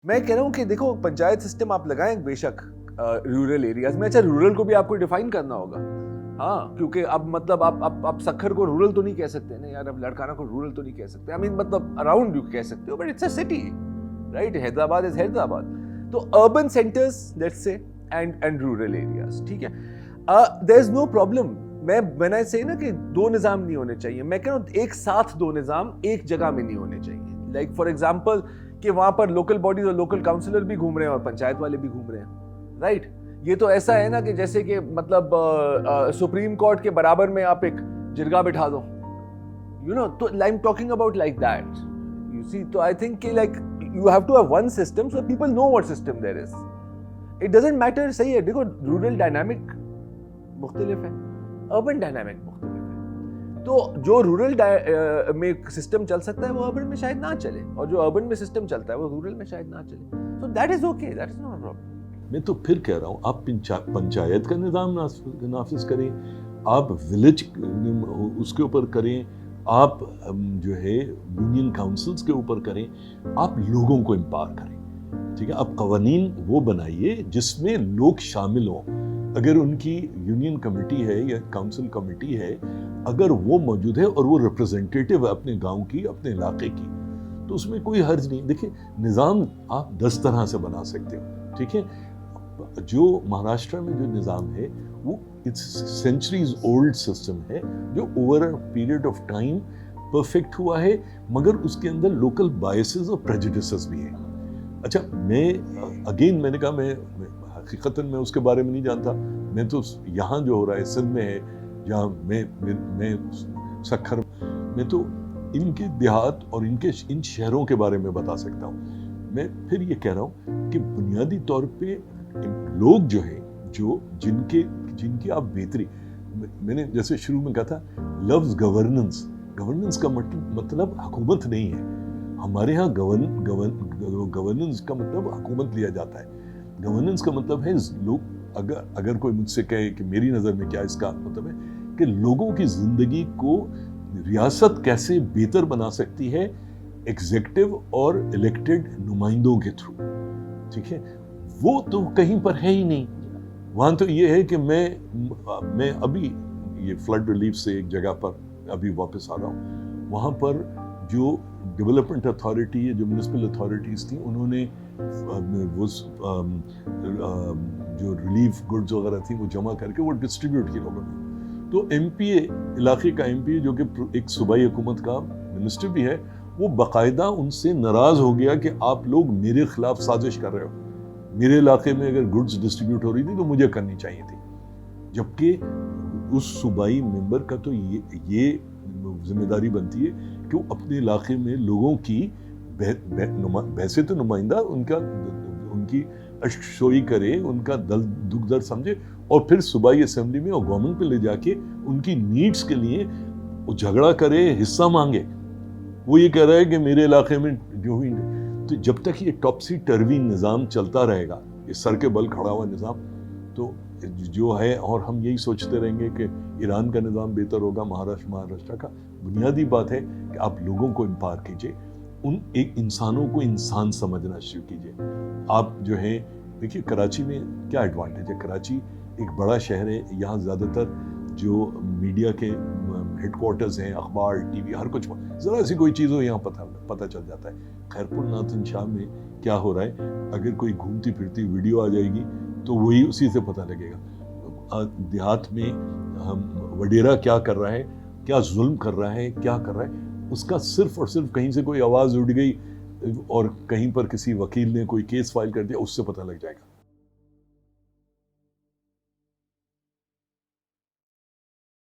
میں کہہ رہا ہوں کہ دیکھو پنچایت سسٹم آپ لگائیں بیشک رورل ایریاز میں. اچھا رورل کو بھی آپ کو ڈیفائن کرنا ہوگا. ہاں کیونکہ اب مطلب آپ سکھر کو رورل تو نہیں کہہ سکتے نا یار, اب لڑکانہ کو رورل تو نہیں کہہ سکتے. آئی مین مطلب اراؤنڈ یو کہہ سکتے ہو, but it's a city right. Hyderabad is Hyderabad. تو urban centres let's say and rural areas, ٹھیک ہے, دیر از نو پرابلم. میں نے سے نا کہ دو نظام نہیں ہونے چاہیے. میں کہہ رہا ہوں ایک ساتھ دو نظام ایک جگہ میں نہیں ہونے چاہیے. لائک فار ایگزامپل کہ وہاں پر لوکل باڈیز اور لوکل کاؤنسلر بھی گھوم رہے ہیں اور پنچایت والے بھی گھوم رہے ہیں, رائٹ. یہ تو ایسا ہے نا کہ جیسے کہ مطلب سپریم کورٹ کے برابر میں آپ ایک جرگہ بٹھا دو, یو نو. تو I am talking about like that, you see. تو آئی تھنک کہ like you have to have one system so people know what system there is. It doesn't matter. صحیح ہے, دیکھو رورل ڈائنامک مختلف ہے, urban dynamic مختلف ہے. تو جو رورل میں سسٹم چل سکتا ہے وہ اربن میں شاید نہ چلے, اور جو اربن میں سسٹم چلتا ہے وہ رورل میں شاید نہ چلے. So that is okay, that is not a problem. میں تو پھر کہہ رہا ہوں آپ پنچایت کا نظام نافذ کریں, آپ ولیج اس کے اوپر کریں, آپ جو ہے یونین کاؤنسلز کے اوپر کریں, آپ لوگوں کو امپاور کریں, ٹھیک ہے. آپ قوانین وہ بنائیے جس میں لوگ شامل ہوں. اگر ان کی یونین کمیٹی ہے یا کاؤنسل کمیٹی ہے, اگر وہ موجود ہے اور وہ ریپرزینٹیٹیو ہے اپنے گاؤں کی, اپنے علاقے کی, تو اس میں کوئی حرج نہیں. دیکھیں نظام آپ 10 طرح سے بنا سکتے ہو, ٹھیک ہے. جو مہاراشٹر میں جو نظام ہے وہ سینچریز اولڈ سسٹم ہے جو over a period of time perfect ہوا ہے, مگر اس کے اندر لوکل بائسز اور پریجوڈسز بھی ہیں. اچھا میں نے کہا میں حقیقتاً میں اس کے بارے میں نہیں جانتا. میں تو یہاں جو ہو رہا ہے سندھ میں ہے, جہاں میں سکھر میں, تو ان کے دیہات اور ان شہروں کے بارے میں بتا سکتا ہوں. میں پھر یہ کہہ رہا ہوں کہ بنیادی طور پہ لوگ جو ہیں جن کی آپ بہتری, میں نے جیسے شروع میں کہا تھا لفظ گورننس کا مطلب حکومت نہیں ہے. ہمارے ہاں گورننس کا مطلب حکومت لیا جاتا ہے. گورننس کا مطلب ہے لوگ, اگر کوئی مجھ سے کہے کہ میری نظر میں کیا اس کا مطلب ہے کہ لوگوں کی زندگی کو ریاست کیسے بہتر بنا سکتی ہے ایگزیکٹو اور الیکٹڈ نمائندوں کے تھرو, ٹھیک ہے. وہ تو کہیں پر ہے ہی نہیں. وہاں تو یہ ہے کہ میں ابھی یہ فلڈ ریلیف سے ایک جگہ پر ابھی واپس آ رہا ہوں. وہاں پر جو ڈیولپمنٹ اتھارٹی ہے, جو میونسپل اتھارٹیز تھیں, انہوں نے وہ جو ریلیف گڈز وغیرہ تھی وہ جمع کر کے وہ ڈسٹریبیوٹ کی لوگوں نے. تو ایم پی اے, علاقے کا ایم پی اے جو کہ ایک صوبائی حکومت کا منسٹر بھی ہے, وہ باقاعدہ ان سے ناراض ہو گیا کہ آپ لوگ میرے خلاف سازش کر رہے ہو. میرے علاقے میں اگر گڈز ڈسٹریبیوٹ ہو رہی تھی تو مجھے کرنی چاہیے تھی, جبکہ اس صوبائی ممبر کا تو یہ ذمہ داری بنتی ہے کہ وہ اپنے علاقے میں لوگوں کی ویسے تو نمائندہ ان کی اشک شوئی کرے, ان کا دکھ درد سمجھے, اور پھر صوبائی اسمبلی میں اور گورنمنٹ پہ لے جا کے ان کی نیڈز کے لیے وہ جھگڑا کرے, حصہ مانگے. وہ یہ کہہ رہا ہے کہ میرے علاقے میں جو ہوئی. تو جب تک یہ ٹاپسی ٹروی نظام چلتا رہے گا, یہ سر کے بل کھڑا ہوا نظام, تو جو ہے, اور ہم یہی سوچتے رہیں گے کہ ایران کا نظام بہتر ہوگا مہاراشٹر کا. بنیادی بات ہے کہ آپ لوگوں کو امپاور کیجئے, ایک انسانوں کو انسان سمجھنا شروع کیجئے. آپ جو ہے دیکھیے کراچی میں کیا ایڈوانٹیج ہے. کراچی ایک بڑا شہر ہے, یہاں زیادہ تر جو میڈیا کے ہیڈ کوارٹرز ہیں, اخبار, ٹی وی, ہر کچھ, ذرا سی کوئی چیز ہو یہاں پتہ چل جاتا ہے. خیرپور ناتن شاہ میں کیا ہو رہا ہے, اگر کوئی گھومتی پھرتی ویڈیو آ جائے گی تو وہی اسی سے پتہ لگے گا. دیہات میں وڈیرا کیا کر رہا ہے, کیا ظلم کر رہا ہے, کیا کر رہا ہے, اس کا صرف اور صرف کہیں سے کوئی آواز اڑ گئی اور کہیں پر کسی وکیل نے کوئی کیس فائل کر دیا, اس سے پتہ لگ جائے گا.